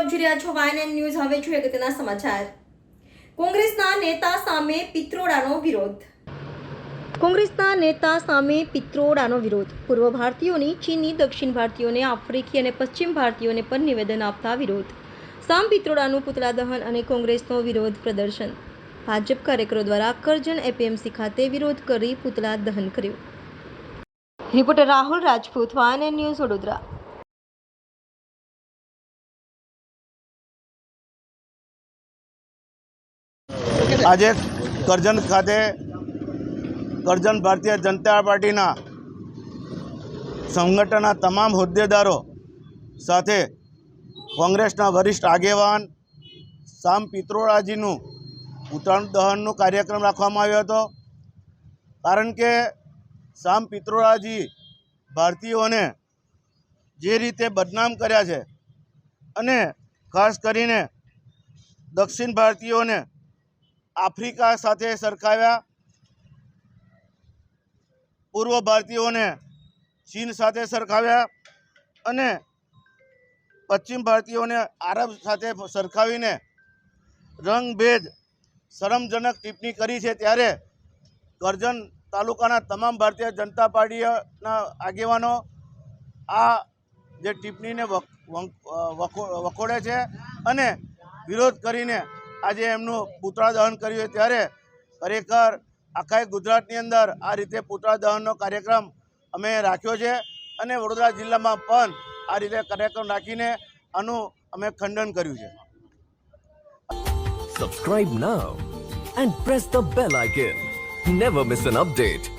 આપ જોઈ રહ્યા છો YNN ન્યૂઝ। હવે જોઈએ અગત્યના સમાચાર। કોંગ્રેસના નેતા સામે પિત્રોડાનો વિરોધ। કોંગ્રેસના નેતા સામે પિત્રોડાનો વિરોધ। પૂર્વ ભારતીયોની ચીની, દક્ષિણ ભારતીયોને આફ્રિકી અને પશ્ચિમ ભારતીયોને પણ નિવેદન આપતા વિરોધ। સામ પિત્રોડાનું પુતળા દહન અને કોંગ્રેસનો વિરોધ પ્રદર્શન। ભાજપ કાર્યકરો દ્વારા કરજણ એપીએમસી ખાતે વિરોધ કરી પુતળા દહન કર્યું। Reporter Rahul Rajput, YNN news, Vadodara. આજે કરજણ ખાતે કરજણ ભારતીય જનતા પાર્ટીના સંગઠનના તમામ હોદ્દેદારો સાથે કોંગ્રેસના વરિષ્ઠ આગેવાન સામ પિત્રોડાજીનું પુતળા દહનનો કાર્યક્રમ રાખવામાં આવ્યો હતો। કારણ કે સામ પિત્રોડાજી ભારતીયોને જે રીતે બદનામ કર્યા છે અને ખાસ કરીને દક્ષિણ ભારતીયોને આફ્રિકા સાથે સરખાવ્યા, પૂર્વ ભારતીયોને ચીન સાથે સરખાવ્યા અને પશ્ચિમ ભારતીયોને આરબ સાથે સરખાવીને રંગભેદ શરમજનક ટિપ્પણી કરી છે। ત્યારે કરજણ તાલુકાના તમામ ભારતીય જનતા પાર્ટીના આગેવાનો આ જે ટિપ્પણીને વખોડે છે અને વિરોધ કરીને આજે એમનું પુતળા દહન કર્યું। ત્યારે ખરેખર આખા ગુજરાતની અંદર આ રીતે પુતળા દહનનો કાર્યક્રમ અમે રાખ્યો છે અને વડોદરા જિલ્લામાં પણ આ રીતે કાર્યક્રમ રાખીને આનું અમે ખંડન કર્યું છે। Subscribe now and press the bell icon. Never miss an update.